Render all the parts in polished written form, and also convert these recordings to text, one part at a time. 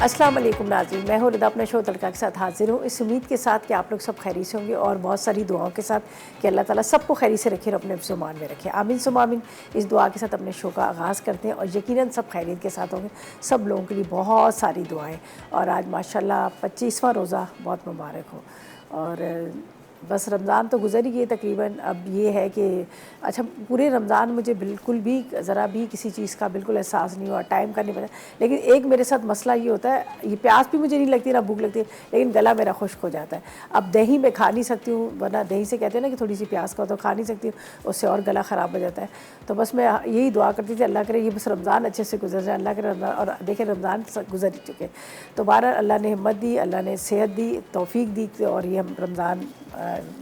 अस्सलाम वालेकुम नाज़रीन, मैं हूँ रिदा अपने शो तड़का के साथ हाजिर हूँ इस उम्मीद के साथ कि आप लोग सब खैरी से होंगे और बहुत सारी दुआओं के साथ कि अल्लाह ताला सबको खैरी से रखे और अपने ज़ुबान में रखे। आमीन सुम आमीन। इस दुआ के साथ अपने शो का आगाज़ करते हैं और यकीनन सब खैरियत के साथ होंगे। सब लोगों के लिए बहुत सारी दुआएँ और आज माशाल्लाह 25वां रोज़ा बहुत मुबारक हो। और बस रमज़ान तो गुज़र ही गई तकरीबन। अब ये है कि अच्छा पूरे रमज़ान मुझे बिल्कुल भी ज़रा भी किसी चीज़ का बिल्कुल एहसास नहीं हुआ, टाइम का नहीं पता। लेकिन एक मेरे साथ मसला ये होता है, ये प्यास भी मुझे नहीं लगती ना भूख लगती है, लेकिन गला मेरा खुश्क हो जाता है। अब दही मैं खा नहीं सकती हूँ, वरना दही से कहते हैं ना कि थोड़ी सी प्यास का हो तो खा नहीं सकती हूँ, उससे और गला ख़राब हो जाता है। तो बस मैं यही दुआ करती थी अल्लाह करे ये बस रमज़ान अच्छे से गुजर जाए, अल्लाह करे रमज़ान। और देखें रमज़ान गुजर ही चुके। तो बहरहाल अल्लाह ने हिम्मत दी, अल्लाह ने सेहत दी, तौफीक दी और ये हम रमज़ान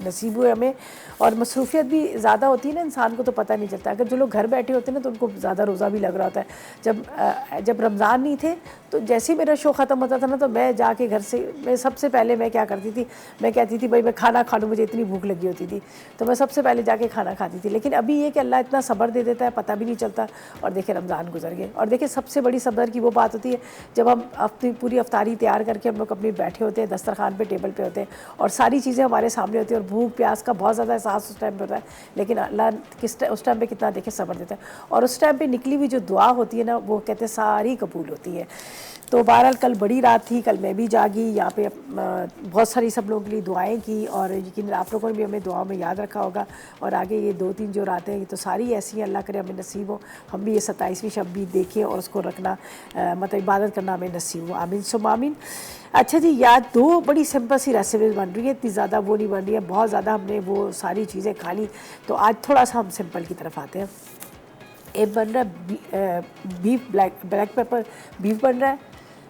नसीब हुए हमें। और मसरूफ़ियत भी ज़्यादा होती है ना, इंसान को तो पता नहीं चलता। अगर जो लोग घर बैठे होते हैं ना तो उनको ज़्यादा रोज़ा भी लग रहा होता है। जब रमज़ान नहीं थे तो जैसे ही मेरा शो ख़त्म होता था ना तो मैं जाके घर से मैं सबसे पहले मैं क्या करती थी, मैं कहती थी भाई मैं खाना खा लूँ, मुझे इतनी भूख लगी होती थी तो मैं सबसे पहले जाके खाना खाती थी। लेकिन अभी ये कि अल्लाह इतना सब्र दे देता है, पता भी नहीं चलता। और देखिए रमज़ान गुजर गए। और देखिए सबसे बड़ी सब्र की वो बात होती है जब हम अपनी पूरी अफ्तारी तैयार करके हम लोग अपने बैठे होते हैं दस्तरखान पे, टेबल पे होते हैं और सारी चीज़ें हमारे सामने होती है और भूख प्यास का बहुत ज़्यादा एहसास उस टाइम पे होता है। लेकिन अल्लाह उस टाइम पे कितना देखे सब्र देता है और उस टाइम पे निकली हुई जो दुआ होती है ना वो कहते हैं सारी कबूल होती है। तो बहरहाल कल बड़ी रात थी, कल मैं भी जागी, यहाँ पे बहुत सारी सब लोगों के लिए दुआएं की और यकीन आप लोगों ने भी हमें दुआओं में याद रखा होगा। और आगे ये 2-3 जो रातें हैं तो सारी ऐसी हैं, अल्लाह करे हमें नसीब हो, हम भी ये 27वीं शब भी देखें और उसको रखना मतलब इबादत करना हमें नसीब हो। आमीन सुम आमीन। अच्छा जी, याद 2 बड़ी सिंपल सी रेसिपीज़ बन रही है, इतनी ज़्यादा वो नहीं बन रही है, बहुत ज़्यादा हमने वो सारी चीज़ें खा ली। तो आज थोड़ा सा हम सिंपल की तरफ आते हैं। एक बन रहा है बीफ ब्लैक पेपर बीफ बन रहा है,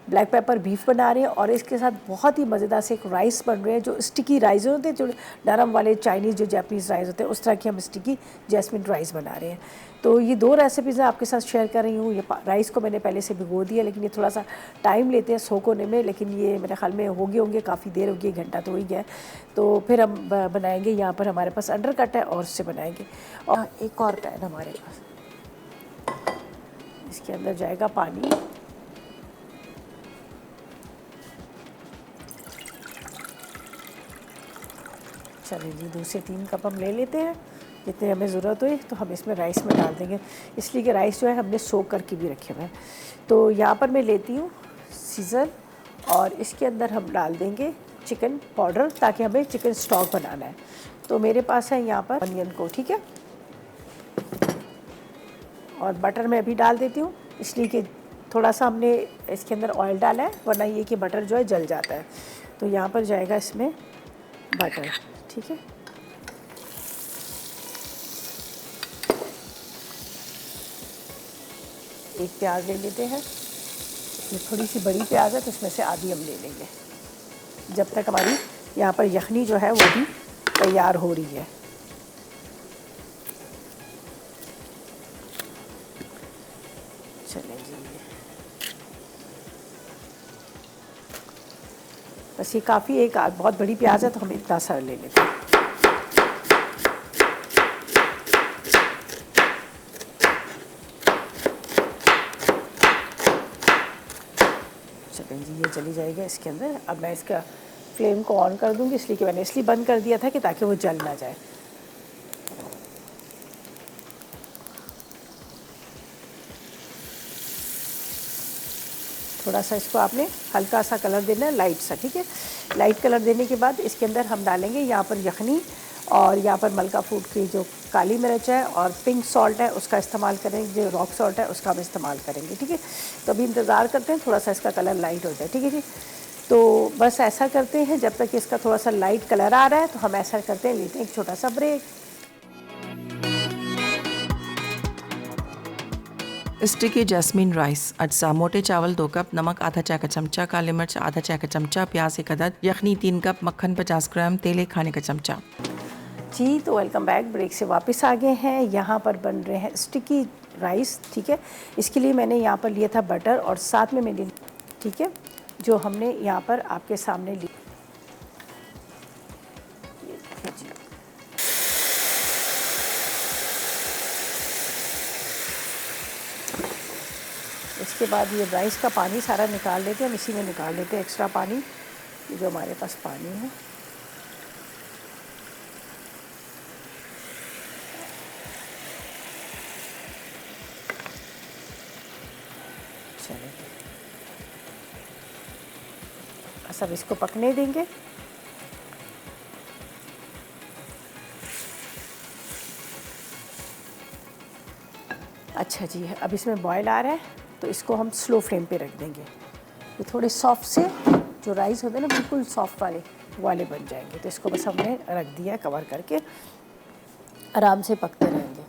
ब्लैक पेपर बीफ बना रहे हैं और इसके साथ बहुत ही मज़ेदार से एक राइस बन रहे हैं जो स्टिकी राइस होते हैं, जो नरम वाले चाइनीज़ जो जापानीज़ राइस होते हैं उस तरह की हम स्टिकी जैस्मिन राइस बना रहे हैं। तो ये 2 रेसिपीज़ मैं आपके साथ शेयर कर रही हूँ। ये राइस को मैंने पहले से भिगो दिया, लेकिन ये थोड़ा सा टाइम लेते हैं सोक होने में, लेकिन ये मेरे ख्याल में हो गए होंगे, काफ़ी देर होगी, 1 घंटा तो हो ही गया। तो फिर हम बनाएंगे, यहाँ पर हमारे पास अंडर कट है और उससे बनाएंगे। और एक और पैन हमारे पास, इसके अंदर जाएगा पानी। चलिए जी 2 से 3 कप हम ले लेते हैं, जितने हमें ज़रूरत हुई तो हम इसमें राइस में डाल देंगे, इसलिए कि राइस जो है हमने सोक करके भी रखे हुए हैं। तो यहाँ पर मैं लेती हूँ सीज़र और इसके अंदर हम डाल देंगे चिकन पाउडर ताकि हमें चिकन स्टॉक बनाना है। तो मेरे पास है यहाँ पर अनियन को, ठीक है। और बटर मैं अभी डाल देती हूँ, इसलिए कि थोड़ा सा हमने इसके अंदर ऑयल डाला है, वरना ये कि बटर जो है जल जाता है। तो यहाँ पर जाएगा इसमें बटर, ठीक है। एक प्याज ले लेते हैं, ये थोड़ी सी बड़ी प्याज है तो इसमें से आधी हम ले लेंगे, जब तक हमारी यहाँ पर यखनी जो है वो भी तैयार हो रही है। चलें जी, बस ये काफ़ी, एक बहुत बड़ी प्याज है तो हम इतना सारा ले लेते हैं। चलें जी, ये चली जाएगा इसके अंदर। अब मैं इसका फ्लेम को ऑन कर दूंगी, इसलिए कि मैंने इसलिए बंद कर दिया था कि ताकि वो जल ना जाए। थोड़ा सा इसको आपने हल्का सा कलर देना है, लाइट सा, ठीक है। लाइट कलर देने के बाद इसके अंदर हम डालेंगे यहाँ पर यखनी और यहाँ पर मलका फूड की जो काली मिर्च है और पिंक सॉल्ट है उसका इस्तेमाल करेंगे, जो रॉक सॉल्ट है उसका हम इस्तेमाल करेंगे, ठीक है। तो अभी इंतज़ार करते हैं थोड़ा सा इसका कलर लाइट हो जाए, ठीक है जी। तो बस ऐसा करते हैं, जब तक इसका थोड़ा सा लाइट कलर आ रहा है तो हम ऐसा करते हैं, लेते हैं एक छोटा सा ब्रेक। स्टिकी जैस्मिन राइस अज्जा: मोटे चावल 2 कप, नमक आधा चाय का चमचा, काली मिर्च आधा चाय का चमचा, प्याज 1 अदद, यखनी 3 कप, मक्खन 50 ग्राम, तेल 1 खाने का चमचा। जी तो वेलकम बैक, ब्रेक से वापस आ गए हैं। यहाँ पर बन रहे हैं स्टिकी राइस, ठीक है। इसके लिए मैंने यहाँ पर लिया था बटर और साथ में मैंने, ठीक है, जो हमने यहाँ पर आपके सामने ली, इसके बाद ये राइस का पानी सारा निकाल लेते हैं, हम इसी में निकाल लेते हैं एक्स्ट्रा पानी, ये जो हमारे पास पानी है। चलिए सब इसको पकने देंगे। अच्छा जी, अब इसमें बॉयल आ रहा है तो इसको हम स्लो फ्लेम पे रख देंगे। ये थोड़े सॉफ्ट से जो राइस होते हैं ना बिल्कुल सॉफ्ट वाले बन जाएंगे। तो इसको बस हमने रख दिया कवर करके, आराम से पकते रहेंगे।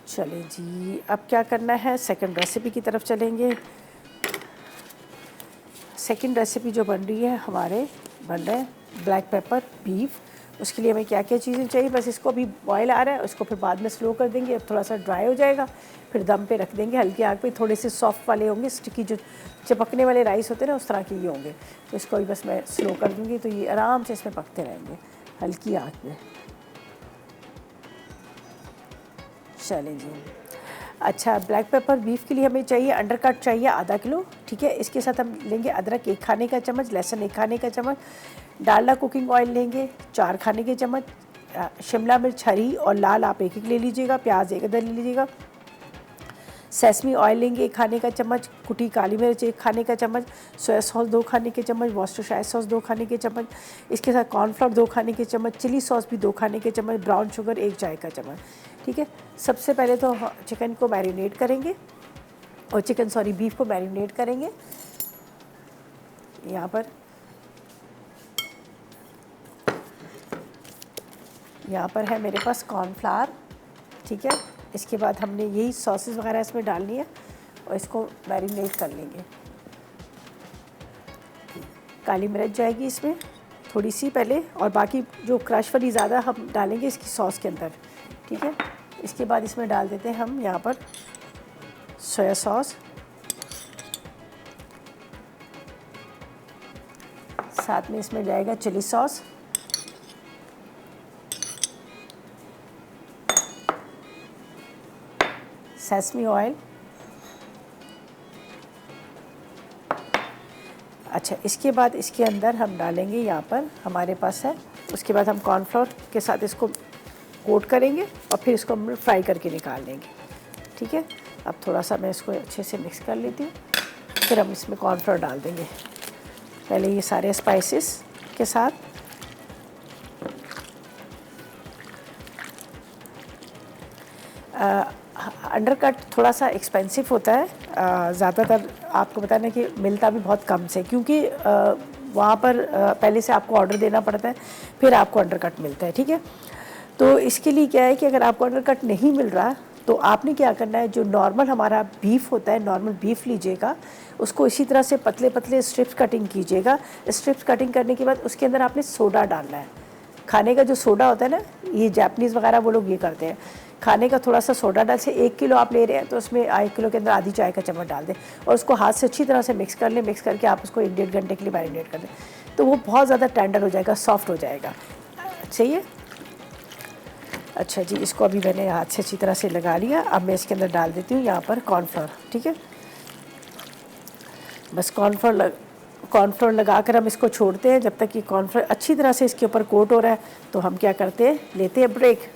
चलिए जी, अब क्या करना है, सेकंड रेसिपी की तरफ चलेंगे। सेकंड रेसिपी जो बन रही है हमारे, बन रहा है ब्लैक पेपर बीफ। उसके लिए हमें क्या क्या चीज़ें चाहिए, बस इसको अभी बॉयल आ रहा है, उसको फिर बाद में स्लो कर देंगे, अब थोड़ा सा ड्राई हो जाएगा, फिर दम पे रख देंगे हल्की आग पे। थोड़े से सॉफ्ट वाले होंगे, स्टिकी जो चिपकने वाले राइस होते हैं ना उस तरह के ये होंगे। तो इसको भी बस मैं स्लो कर दूँगी, तो ये आराम से इसमें पकते रहेंगे हल्की आग में। चलें जी, अच्छा ब्लैक पेपर बीफ के लिए हमें चाहिए अंडरकट चाहिए आधा किलो, ठीक है। इसके साथ हम लेंगे अदरक 1 खाने का चम्मच, लहसुन 1 खाने का चम्मच, डालडा कुकिंग ऑयल लेंगे 4 खाने के चम्मच, शिमला मिर्च हरी और लाल आप 1-1 ले लीजिएगा, प्याज 1 अदर ले लीजिएगा, सेसमी ऑयल लेंगे 1 खाने का चम्मच, कुटी काली मिर्च 1 खाने का चम्मच, सोया सॉस 2 खाने के चम्मच, वॉस्टरशायर सॉस 2 खाने के चम्मच, इसके साथ कॉर्नफ्लोर 2 खाने के चम्मच, चिली सॉस भी 2 खाने के चम्मच, ब्राउन शुगर 1 चाय का चम्मच, ठीक है। सबसे पहले तो चिकन को मैरिनेट करेंगे, और बीफ को मैरिनेट करेंगे। यहाँ पर है मेरे पास कॉर्नफ्लावर, ठीक है। इसके बाद हमने यही सॉसेस वगैरह इसमें डालनी है और इसको मैरिनेट कर लेंगे। काली मिर्च जाएगी इसमें थोड़ी सी पहले, और बाकी जो क्रश वाली ज़्यादा हम डालेंगे इसकी सॉस के अंदर, ठीक है। इसके बाद इसमें डाल देते हैं हम यहाँ पर सोया सॉस, साथ में इसमें जाएगा चिली सॉस, सेसमी ऑयल, अच्छा इसके बाद इसके अंदर हम डालेंगे, यहाँ पर हमारे पास है, उसके बाद हम कॉर्नफ्लोर के साथ इसको कोट करेंगे और फिर इसको हम फ्राई करके निकाल लेंगे, ठीक है। अब थोड़ा सा मैं इसको अच्छे से मिक्स कर लेती हूँ, फिर हम इसमें कॉर्नफ्लोर डाल देंगे पहले ये सारे स्पाइसेस के साथ। अंडरकट थोड़ा सा एक्सपेंसिव होता है, ज़्यादातर आपको बताना कि मिलता भी बहुत कम से, क्योंकि वहाँ पर पहले से आपको ऑर्डर देना पड़ता है, फिर आपको अंडरकट मिलता है, ठीक है। तो इसके लिए क्या है कि अगर आपको अंडरकट नहीं मिल रहा तो आपने क्या करना है, जो नॉर्मल हमारा बीफ होता है, नॉर्मल बीफ लीजिएगा, उसको इसी तरह से पतले पतले स्ट्रिप्स कटिंग कीजिएगा। स्ट्रिप्स कटिंग करने के बाद उसके अंदर आपने सोडा डालना है, खाने का जो सोडा होता है ना, ये जापानीज़ वगैरह वो लोग ये करते हैं, खाने का थोड़ा सा सोडा डाल से 1 किलो आप ले रहे हैं तो उसमें 1 किलो के अंदर आधी चाय का चम्मच डाल दें और उसको हाथ से अच्छी तरह से मिक्स कर लें। मिक्स करके आप उसको 1-1.5 घंटे के लिए मैरिनेट कर दें, तो वो बहुत ज़्यादा टेंडर हो जाएगा, सॉफ्ट हो जाएगा, सही है। अच्छा जी, इसको अभी मैंने हाथ से अच्छी तरह से लगा लिया। अब मैं इसके अंदर डाल देती हूँ यहाँ पर कॉर्नफ्लोर, ठीक है। बस कॉर्नफ्लोर लगाकर हम इसको छोड़ते हैं जब तक कि कॉर्नफ्लोर अच्छी तरह से इसके ऊपर कोट हो रहा है। तो हम क्या करते हैं, लेते हैं ब्रेक।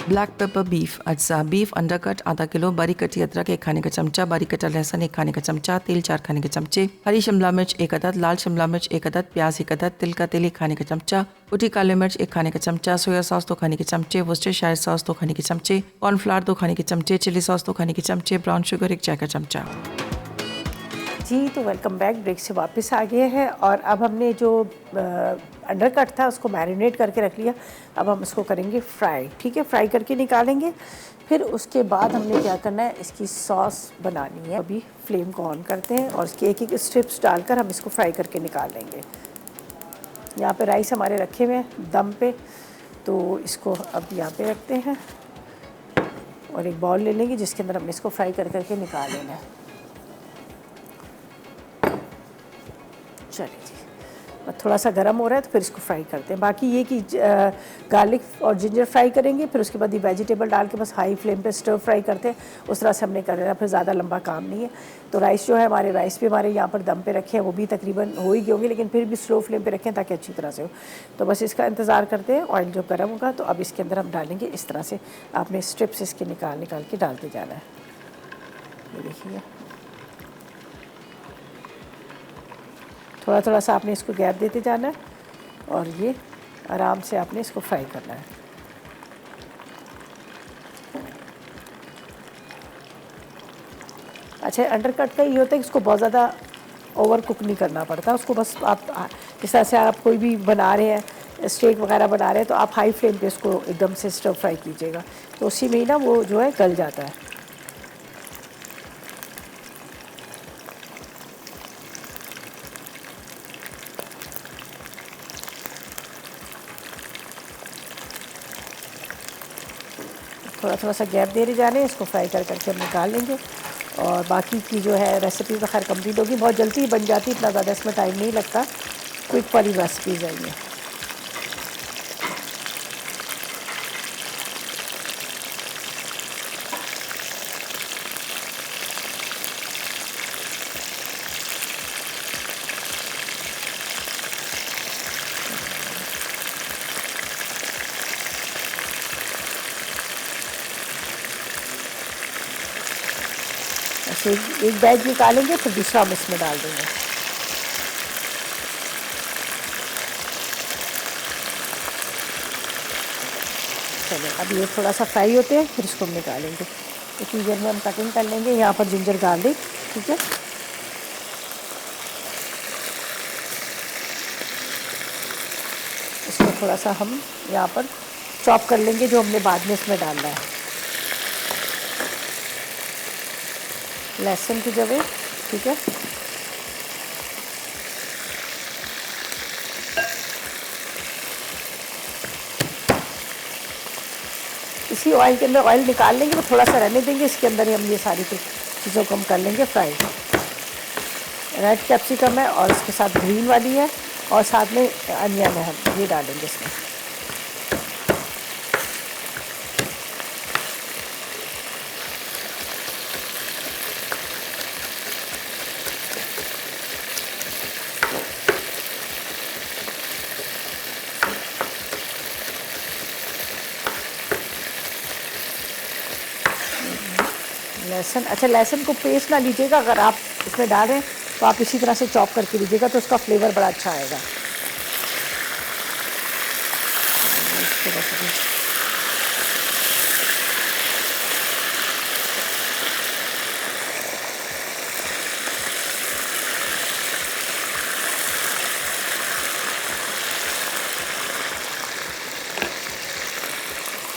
ब्लैक पेपर बीफ अज्जा बीफ अंडरकट आधा किलो, बारीक कटी अदरक 1 खाने का चमचा, बारीक कटा लहसुन 1 खाने का चमचा, तेल 4 खाने के चमचे, हरी शिमला मिर्च 1 अदद, लाल शिमला मिर्च 1 अदद, प्याज 1 अदद, तिल का तेल 1 खाने का चमचा, कुटी काली मिर्च 1 खाने का चमचा, सोया सॉस 2 खाने के चमचे, वॉस्टरशायर सॉस 2 खाने के चमचे, कॉर्नफ्लावर 2 खाने के चमचे, चिली सॉस 2 खाने के चमचे, ब्राउन शुगर 1 चाय का चमचा। जी, तो वेलकम बैक, ब्रेक से वापस आ गए हैं और अब हमने जो अंडरकट था उसको मैरिनेट करके रख लिया। अब हम इसको करेंगे फ्राई, ठीक है, फ्राई करके निकालेंगे। फिर उसके बाद हमने क्या करना है, इसकी सॉस बनानी है। अभी फ्लेम को ऑन करते हैं और इसके एक स्ट्रिप्स डालकर हम इसको फ्राई करके निकाल लेंगे। यहाँ पे राइस हमारे रखे हुए हैं दम पे, तो इसको अब यहाँ पे रखते हैं और एक बाउल ले लेंगे जिसके अंदर हमने इसको फ्राई कर करके निकाल लेना है। चलिए जी, थोड़ा सा गर्म हो रहा है तो फिर इसको फ्राई करते हैं। बाकी ये कि गार्लिक और जिंजर फ्राई करेंगे, फिर उसके बाद ये वेजिटेबल डाल के बस हाई फ्लेम पे स्टर फ्राई करते हैं, उस तरह से हमने कर लेना, फिर ज़्यादा लंबा काम नहीं है। तो राइस जो है हमारे राइस भी हमारे यहाँ पर दम पे रखे हैं, वो भी तकरीबन हो ही गए होंगे, लेकिन फिर भी स्लो फ्लेम पे रखें ताकि अच्छी तरह से हो। तो बस इसका इंतज़ार करते हैं, ऑयल जो गर्म होगा तो अब इसके अंदर हम डालेंगे इस तरह से, आपने स्ट्रिप्स इसके निकाल के डालते जाना है। ये देखिए थोड़ा थोड़ा सा आपने इसको गैप देते जाना है और ये आराम से आपने इसको फ्राई करना है। अच्छा, अंडरकट का ये होता है कि इसको बहुत ज़्यादा ओवर कुक नहीं करना पड़ता उसको, बस आप जिस तरह से आप कोई भी बना रहे हैं, स्टेक वगैरह बना रहे हैं, तो आप हाई फ्लेम पे इसको एकदम से स्टर फ्राई कीजिएगा, तो उसी में ही ना वो जो है गल जाता है। थोड़ा थोड़ा सा गैप दे रहे जाने, इसको फ्राई करके हम निकाल लेंगे। और बाकी की जो है रेसिपी तो खैर कंप्लीट होगी, बहुत जल्दी बन जाती, इतना ज़्यादा इसमें टाइम नहीं लगता, क्विक वाली रेसिपीज़ है ये। ऐसे एक बैच निकालेंगे फिर दूसरा हम इसमें डाल देंगे। चलो अब ये थोड़ा सा फ्राई होते हैं, फिर इसको हम निकालेंगे। इतनी देर में हम कटिंग कर लेंगे यहाँ पर जिंजर गार्लिक, ठीक है। इसको थोड़ा सा हम यहाँ पर चॉप कर लेंगे, जो हमने बाद में इसमें डालना है, लहसुन की जगह, ठीक है। इसी ऑयल के अंदर ऑयल निकाल लेंगे, तो थोड़ा सा रहने देंगे, इसके अंदर ही हम ये सारी चीज़ों को हम कर लेंगे फ्राई। रेड कैप्सिकम है और इसके साथ ग्रीन वाली है, और साथ में अनियन है, हम ये डालेंगे इसमें। लहसुन, अच्छा लहसुन को पेस्ट ना लीजिएगा, अगर आप इसमें डालें तो आप इसी तरह से चॉप करके लीजिएगा, तो उसका फ्लेवर बड़ा अच्छा आएगा।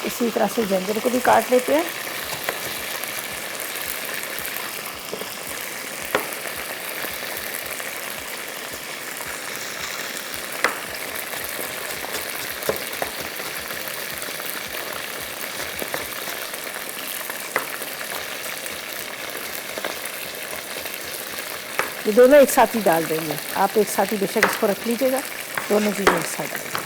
इसी तरह से जिंजर को भी काट लेते हैं। ये दोनों एक साथ ही डाल देंगे, आप एक साथ ही बेशक इसको रख लीजिएगा, दोनों चीज़ें एक साथ डाल देंगे।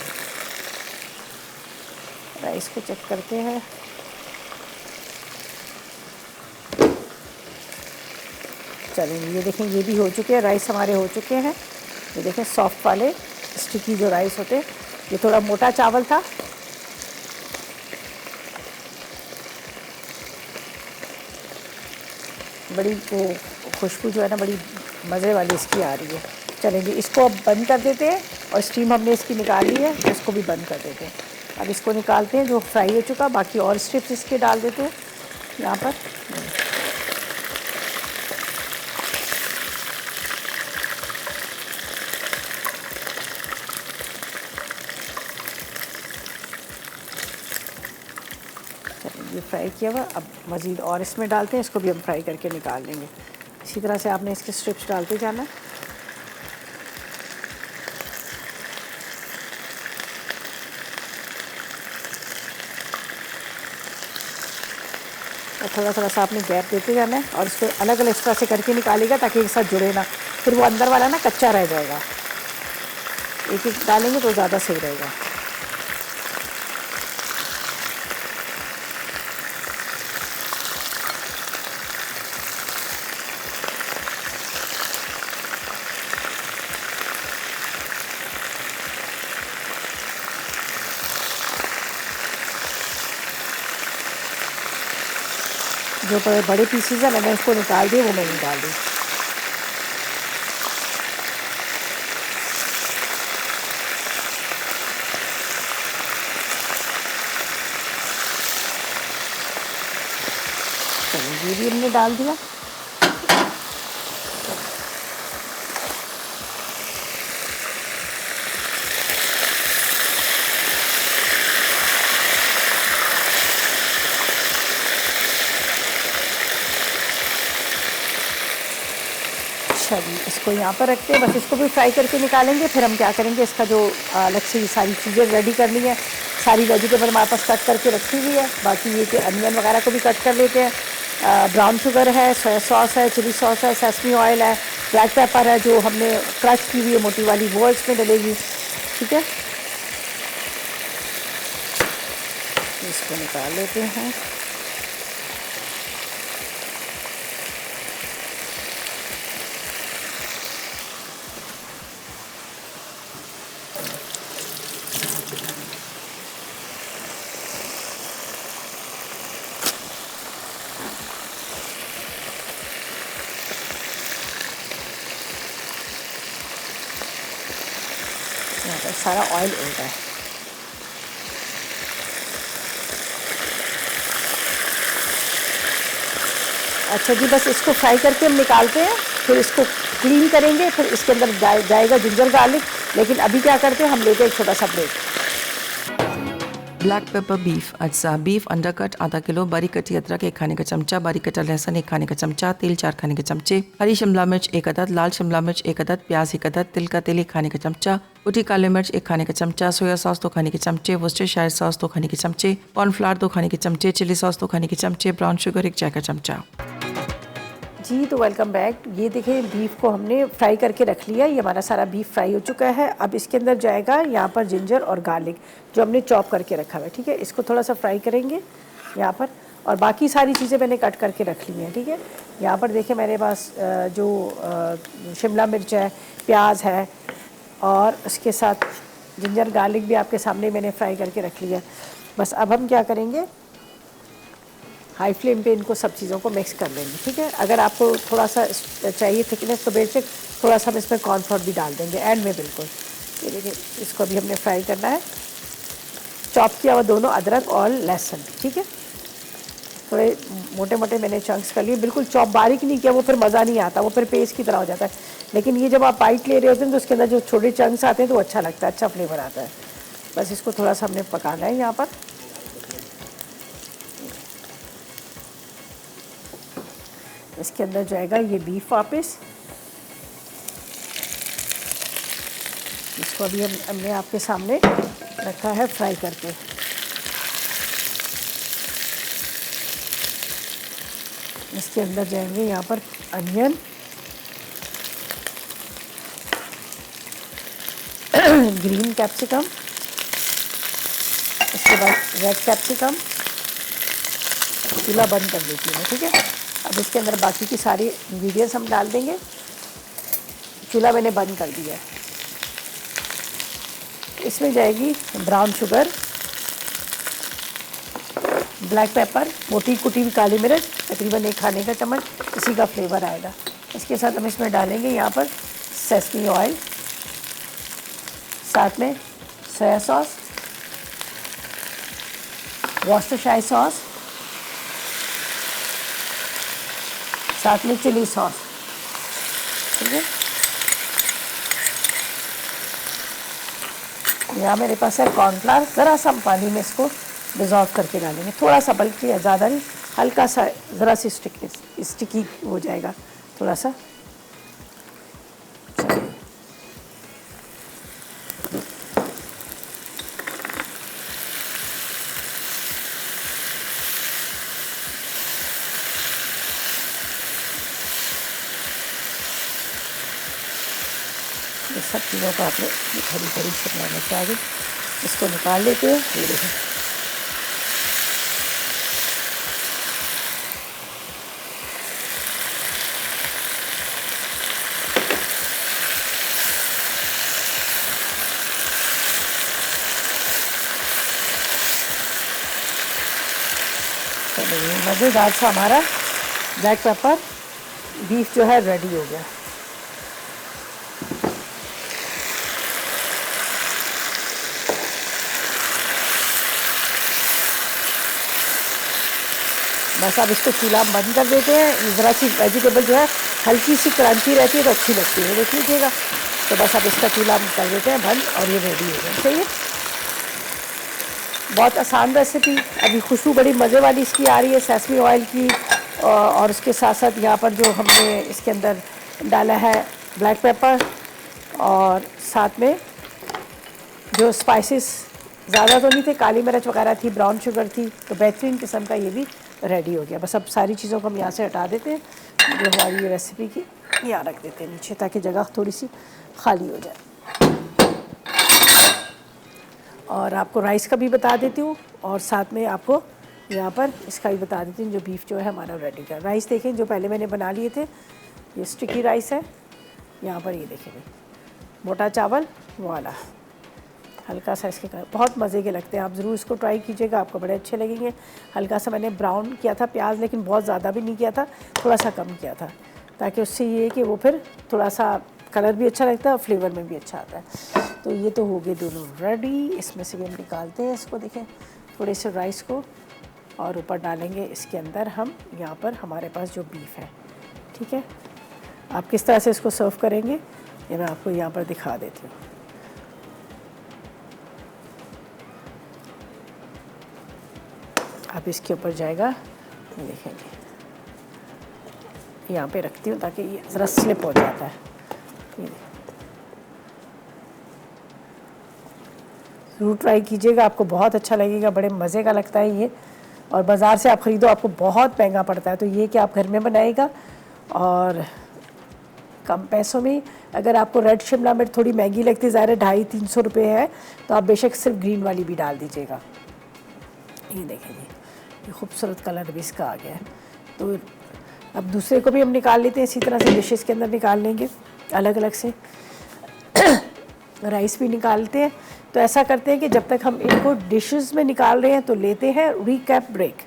राइस को चेक करते हैं, चलेंगे। ये देखें, ये भी हो चुके हैं, राइस हमारे हो चुके हैं। ये देखें सॉफ्ट वाले स्टिकी जो राइस होते हैं, ये थोड़ा मोटा चावल था, बड़ी वो खुशबू जो है ना बड़ी मज़े वाली इसकी आ रही है। चलेंगे, इसको अब बंद कर देते हैं, और स्टीम हमने इसकी निकाल ली है, इसको भी बंद कर देते हैं। अब इसको निकालते हैं जो फ्राई हो चुका, बाकी और स्ट्रिप्स इसके डाल देते हैं यहाँ पर। ये फ्राई किया हुआ, अब मज़ीद और इसमें डालते हैं, इसको भी हम फ्राई करके निकाल लेंगे। इसी तरह से आपने इसके स्ट्रिप्स डालते जाना है। और थोड़ा थोड़ा सा आपने गैप देते जाना है, और इसको अलग अलग इस तरह से करके निकालेगा ताकि एक साथ जुड़े ना, फिर वो अंदर वाला ना कच्चा रह जाएगा। एक एक डालेंगे तो ज़्यादा सही रहेगा। जो बड़े पीसीज हैं मैंने उसको निकाल दिए, वो मैंने डाल दी। चलिए ये भी हमने डाल दिया। चलिए इसको यहाँ पर रखते हैं, बस इसको भी फ्राई करके निकालेंगे। फिर हम क्या करेंगे, इसका जो अलग से ये सारी चीज़ें रेडी करनी है, सारी वेजिटेबल हमारे पास कट करके रखी हुई है। बाकी ये कि अनियन वगैरह को भी कट कर लेते हैं। ब्राउन शुगर है, सोया सॉस है, चिली सॉस है, सेसमी ऑयल है, ब्लैक पेपर है जो हमने क्रश की हुई है मोटी वाली, वो इसमें डलेगी। ठीक है, इसको निकाल लेते हैं। यहाँ पर सारा ऑयल उड़ रहा है। अच्छा जी, बस इसको फ्राई करके हम निकालते हैं, फिर इसको क्लीन करेंगे, फिर इसके अंदर जाएगा जिंजर गार्लिक। लेकिन अभी क्या करते हैं, हम लेते हैं एक छोटा सा ब्रेक। ब्लैक पेपर बीफ अज्जा बीफ अंडरकट आधा किलो, बारीक कटी अदरक 1 खाने का चमचा, बारीक कटा लहसुन 1 खाने का चमचा, तेल 4 खाने के चमचे, हरी शिमला मिर्च 1 अदद, लाल शिमला मिर्च 1 अदद, प्याज 1 अदद, तिल का तेल 1 खाने का चमचा, कुटी काली मिर्च 1 खाने का चमचा, सोया सॉस 2 खाने के चमचे, वर्सेस्टायरशायर सॉस 2 खाने के चमचे, कॉर्नफ्लावर 2 खाने के चमचे, चिली सॉस 2 खाने के चमचे, ब्राउन शुगर 1 चाय का चमचा। जी तो वेलकम बैक। ये देखें बीफ को हमने फ्राई करके रख लिया, ये हमारा सारा बीफ फ्राई हो चुका है। अब इसके अंदर जाएगा यहाँ पर जिंजर और गार्लिक जो हमने चॉप करके रखा हुआ है। ठीक है, इसको थोड़ा सा फ्राई करेंगे यहाँ पर, और बाकी सारी चीज़ें मैंने कट करके रख ली हैं। ठीक है, यहाँ पर देखें मेरे पास जो शिमला मिर्च है, प्याज है, और उसके साथ जिंजर गार्लिक भी आपके सामने मैंने फ्राई करके रख लिया। बस अब हम क्या करेंगे, हाई फ्लेम पे इनको सब चीज़ों को मिक्स कर लेंगे। ठीक है, अगर आपको थोड़ा सा चाहिए थिकनेस तो बेशक थोड़ा सा हम इसमें कॉर्नफ्लोर भी डाल देंगे एंड में। बिल्कुल ये देखिए, इसको अभी हमने फ्राई करना है। चॉप किया हुआ दोनों अदरक और लहसुन। ठीक है, थोड़े मोटे मोटे मैंने चंक्स कर लिए, बिल्कुल चॉप बारीक नहीं किया, वो फिर मज़ा नहीं आता, वो फिर पेस्ट की तरह हो जाता है। लेकिन ये जब आप बाइट ले रहे होते हैं तो उसके अंदर जो छोटे चंक्स आते हैं तो अच्छा लगता है, अच्छा फ्लेवर आता है। बस इसको थोड़ा सा हमने पकाना है यहाँ पर। इसके अंदर जाएगा ये बीफ वापस, इसको अभी हमने आपके सामने रखा है फ्राई करके। इसके अंदर जाएंगे यहाँ पर अनियन, ग्रीन कैप्सिकम, इसके बाद रेड कैप्सिकम। चूल्हा बंद कर देती हूँ। ठीक है, अब इसके अंदर बाकी की सारी इंग्रेडिएंट्स हम डाल देंगे। चूल्हा मैंने बंद कर दिया है। इसमें जाएगी ब्राउन शुगर, ब्लैक पेपर, मोटी कुटी हुई काली मिर्च तकरीबन 1 खाने का चम्मच, इसी का फ्लेवर आएगा। इसके साथ हम इसमें डालेंगे यहाँ पर सेसमी ऑयल, साथ में सोया सॉस, वर्सेस्टायरशायर सॉस, साथ में चिली सॉस। ठीक है, यहाँ मेरे पास है कॉर्नफ्लावर, ज़रा सा पानी में इसको डिज़ोल्व करके डालेंगे, थोड़ा सा, बल्कि ज़्यादा नहीं, हल्का सा, ज़रा सी स्टिकी हो जाएगा थोड़ा सा। ये सब चीज़ों को आपने खड़ी खड़ी शिमला मिर्च आ गई, इसको निकाल लेते हैं। ये देखें, चलो ये मज़ेदार सा हमारा ब्लैक पेपर बीफ जो है रेडी हो गया। बस अब इसको चूल्हा बंद कर देते हैं। ज़रा सी वेजिटेबल जो है हल्की सी क्रंची रहती है तो अच्छी लगती है, देख लीजिएगा। तो बस अब इसका चूल्हा हम कर देते हैं बंद और ये रेडी हो गया। सही है, बहुत आसान रेसिपी। अभी खुशबू बड़ी मज़े वाली इसकी आ रही है सेसमी ऑयल की, और उसके साथ साथ यहाँ पर जो हमने इसके अंदर डाला है ब्लैक पेपर, और साथ में जो स्पाइसेस ज़्यादा तो नहीं थे, काली मिर्च वगैरह थी, ब्राउन शुगर थी, तो बेहतरीन किस्म का ये भी रेडी हो गया। बस अब सारी चीज़ों को हम यहाँ से हटा देते हैं जो हमारी ये रेसिपी की, यहाँ रख देते हैं नीचे ताकि जगह थोड़ी सी खाली हो जाए। और आपको राइस का भी बता देती हूँ, और साथ में आपको यहाँ पर इसका भी बता देती हूँ जो बीफ जो है हमारा रेडी का। राइस देखें जो पहले मैंने बना लिए थे, ये स्टिकी राइस है। यहाँ पर ये देखें मोटा चावल वाला, हल्का सा इसके बहुत मज़े के लगते हैं। आप ज़रूर इसको ट्राई कीजिएगा, आपको बड़े अच्छे लगेंगे। हल्का सा मैंने ब्राउन किया था प्याज, लेकिन बहुत ज़्यादा भी नहीं किया था, थोड़ा सा कम किया था, ताकि उससे ये कि वो फिर थोड़ा सा कलर भी अच्छा लगता है और फ्लेवर में भी अच्छा आता है। तो ये तो हो गए दोनों रेडी। इसमें से भी हम निकालते हैं इसको, देखें थोड़े से राइस को, और ऊपर डालेंगे इसके अंदर हम यहाँ पर हमारे पास जो बीफ है। ठीक है, आप किस तरह से इसको सर्व करेंगे ये मैं आपको यहाँ पर दिखा देती हूँ। अब इसके ऊपर जाएगा, ये देखेंगे यहाँ पे रखती हूँ ताकि ये ज़रा स्लिप हो जाता है। ये ज़रूर ट्राई कीजिएगा, आपको बहुत अच्छा लगेगा, बड़े मज़े का लगता है ये। और बाज़ार से आप ख़रीदो आपको बहुत महंगा पड़ता है, तो ये कि आप घर में बनाएगा और कम पैसों में। अगर आपको रेड शिमला मिर्च थोड़ी महंगी लगती है, ज़ाहिर 250-300 रुपये है, तो आप बेशक सिर्फ ग्रीन वाली भी डाल दीजिएगा। ये देखेंगे ये खूबसूरत कलर भी इसका आ गया है। तो अब दूसरे को भी हम निकाल लेते हैं, इसी तरह से डिशेस के अंदर निकाल लेंगे अलग अलग से। राइस भी निकालते हैं। तो ऐसा करते हैं कि जब तक हम इनको डिशेस में निकाल रहे हैं तो लेते हैं recap break.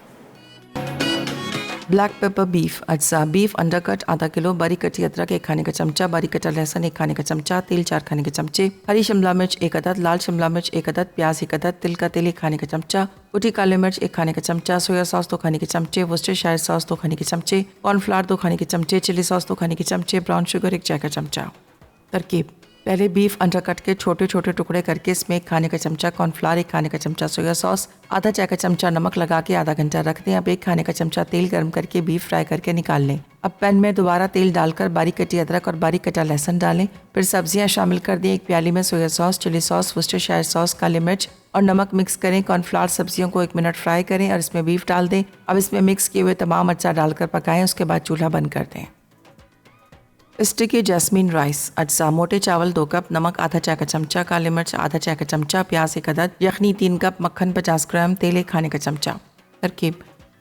Black pepper beef अज्जा बीफ अंडरकट आधा किलो, बारीक कटी अदरक 1 खाने का चमचा, बारीक कटा लहसुन 1 खाने का चमचा, तेल 4 खाने के चमचे, हरी शिमला मिर्च 1 अदद, लाल शिमला मिर्च 1 अदद, प्याज 1 अदद, तिल का तेल 1 खाने का चमचा, कुटी काली मिर्च 1 खाने का चमचा, सोया सॉस 2 खाने के चमचे, वर्सेस्टरशायर सॉस 2 खाने के चमचे, कॉर्नफ्लावर 2 खाने के चमचे, चिली सॉस 2 खाने के चमचे, ब्राउन शुगर 1 चाय का चमचा। तरकीब: पहले बीफ अंडरकट के छोटे छोटे टुकड़े करके इसमें 1 खाने का चमचा कॉर्नफ्लावर, 1 खाने का चमचा सोया सॉस, आधा चाय का चमचा नमक लगा के आधा घंटा रख दें। अब 1 खाने का चमचा तेल गर्म करके बीफ फ्राई करके निकाल लें। अब पैन में दोबारा तेल डालकर बारीक कटी अदरक और बारीक कटा लहसुन डालें। फिर सब्जियां शामिल कर दें। 1 प्याली में soya sauce, chilli sauce, Worcestershire sauce, काली मिर्च और नमक मिक्स करें। कॉर्नफ्लावर सब्जियों को 1 मिनट फ्राई करें और इसमें बीफ डाल दें। अब इसमें मिक्स किए हुए तमाम अज्जा डालकर पकाएं। उसके बाद चूल्हा बंद कर दें। स्टिकी जैस्मीन राइस अज्जा: मोटे चावल 2 कप, नमक आधा चाय का चमचा, काली मिर्च आधा चाय का चमचा, प्याज 1 अदद, यखनी 3 कप, मक्खन 50 ग्राम, तेल 1 खाने का चमचा। तरकीब: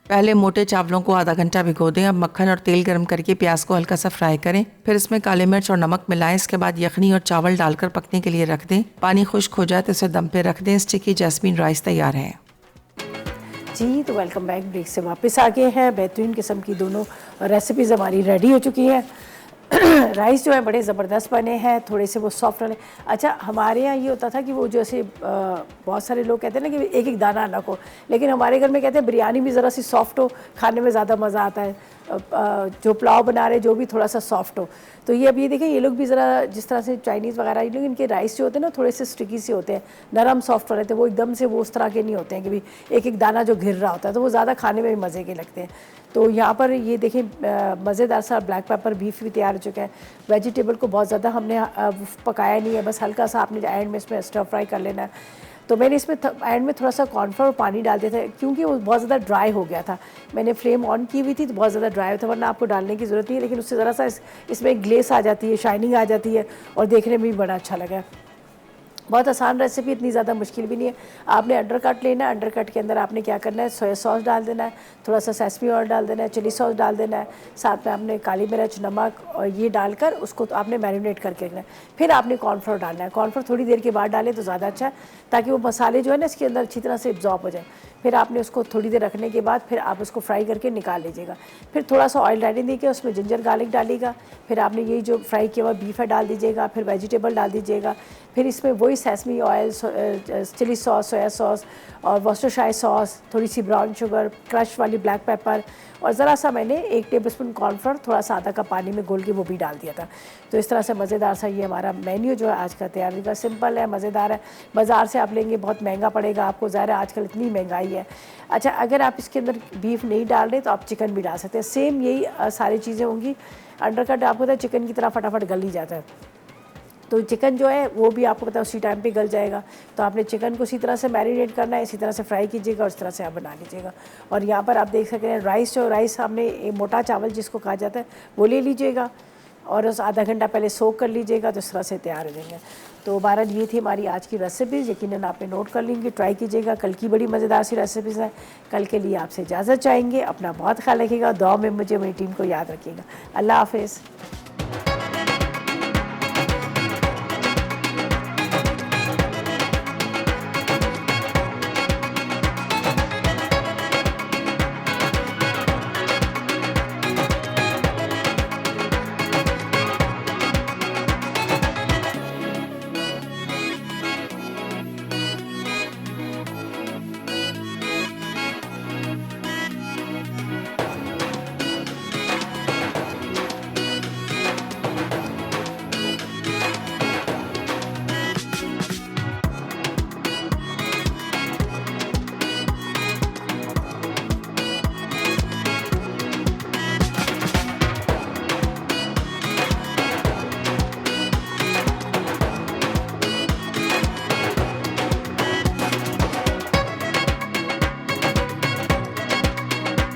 पहले मोटे चावलों को आधा घंटा भिगो दें। अब मक्खन और तेल गर्म करके प्याज को हल्का सा फ्राई करें। फिर इसमें काली मिर्च और नमक मिलाएं। इसके बाद यखनी और चावल डालकर पकने के लिए रख दें। पानी खुश्क हो जाए तो इसे दम पे रख दें। स्टिकी जैस्मीन राइस तैयार है। जी, तो वेलकम बैक। ब्रेक से वापस आ गए हैं। बेहतरीन किस्म की दोनों रेसिपीज़ हमारी रेडी हो चुकी हैं। राइस जो है बड़े ज़बरदस्त बने हैं, थोड़े से वो सॉफ्ट वाले। अच्छा, हमारे यहाँ ये होता था कि वो जैसे बहुत सारे लोग कहते हैं ना कि एक एक दाना अलग हो, लेकिन हमारे घर में कहते हैं बिरयानी भी ज़रा सी सॉफ्ट हो, खाने में ज़्यादा मज़ा आता है। जो पुलाव बना रहे जो भी थोड़ा सा सॉफ्ट हो। तो ये अब ये देखें, ये लोग भी ज़रा जिस तरह से चाइनीज़ वगैरह, ये लोग इनके राइस जो होते हैं ना थोड़े से स्टिकी से होते हैं, नरम सॉफ्ट वाले, तो वो एकदम से वो उस तरह के नहीं होते हैं कि भी एक एक दाना जो घिर रहा होता है, तो वो ज़्यादा खाने में भी मज़े के लगते हैं। तो यहाँ पर ये देखें मज़ेदार सा ब्लैक पेपर बीफ भी तैयार हो चुका है। वेजिटेबल को बहुत ज़्यादा हमने पकाया नहीं है, बस हल्का सा आपने एंड में इसमें स्टर फ्राई कर लेना है। तो मैंने इसमें एंड में थोड़ा सा कॉर्नफ्लोर और पानी डाल दिया था, क्योंकि वो बहुत ज़्यादा ड्राई हो गया था। मैंने फ्लेम ऑन की हुई थी तो बहुत ज़्यादा ड्राई था, वरना आपको डालने की ज़रूरत नहीं है, लेकिन उससे ज़रा सा इसमें ग्लेस आ जाती है, शाइनिंग आ जाती है और देखने में भी बड़ा अच्छा लगा। बहुत आसान रेसिपी, इतनी ज़्यादा मुश्किल भी नहीं है। आपने अंडरकट लेना है, अंडरकट के अंदर आपने क्या करना है, सोया सॉस डाल देना है, थोड़ा सा सेसमी ऑयल डाल देना है, चिली सॉस डाल देना है, साथ में आपने काली मिर्च, नमक और ये डालकर उसको तो आपने मैरिनेट करके रखना है। फिर आपने कॉर्नफ्लोर डालना है। कॉर्नफ्लोर थोड़ी देर के बाद डालें तो ज़्यादा अच्छा है, ताकि वो मसाले जो है ना इसके अंदर अच्छी तरह से एब्जॉर्ब हो जाए। फिर आपने उसको थोड़ी देर रखने के बाद फिर आप उसको फ्राई करके निकाल लीजिएगा। फिर थोड़ा सा ऑयल डालने दीजिएगा, उसमें जिंजर गार्लिक डालिएगा, फिर आपने यही जो फ्राई किया हुआ बीफ है डाल दीजिएगा, फिर वेजिटेबल डाल दीजिएगा, फिर इसमें वही sesame oil, chilli sauce, soya sauce और वर्सेस्टायरशायर सॉस, थोड़ी सी ब्राउन शुगर, क्रश वाली ब्लैक पेपर और ज़रा सा मैंने 1 टेबलस्पून कॉर्नफ्लोर थोड़ा सा आधा कप पानी में घोल के वो भी डाल दिया था। तो इस तरह से मज़ेदार सा ये हमारा मेन्यू जो है आज का तैयार होगा। सिंपल है, मज़ेदार है। बाज़ार से आप लेंगे बहुत महंगा पड़ेगा आपको, ज़ाहिर है आजकल इतनी महंगाई है। अच्छा, अगर आप इसके अंदर बीफ नहीं डाल रहे तो आप चिकन भी डाल सकते हैं। सेम यही सारी चीज़ें होंगी। अंडरकट आपको पता है चिकन की तरह फटाफट गल ही जाता है, तो चिकन जो है वो भी आपको पता है उसी टाइम पे गल जाएगा। तो आपने चिकन को उसी तरह से मैरिनेट करना है, इसी तरह से फ्राई कीजिएगा और इस तरह से आप बना लीजिएगा। और यहाँ पर आप देख सकते हैं राइस हमने मोटा चावल जिसको कहा जाता है वो ले लीजिएगा और उस आधा घंटा पहले सोक कर लीजिएगा, तो इस तरह से तैयार हो जाएंगे। तो बहरहाल ये थी हमारी आज की रेसिपीज़, यकीनन आपने नोट कर लेंगे, ट्राई कीजिएगा। कल की बड़ी मज़ेदार सी रेसिपीज़ हैं। कल के लिए आपसे इजाज़त चाहेंगे। अपना बहुत ख्याल रखिएगा, दुआ में मुझे मेरी टीम को याद रखिएगा। अल्लाह हाफ़िज़।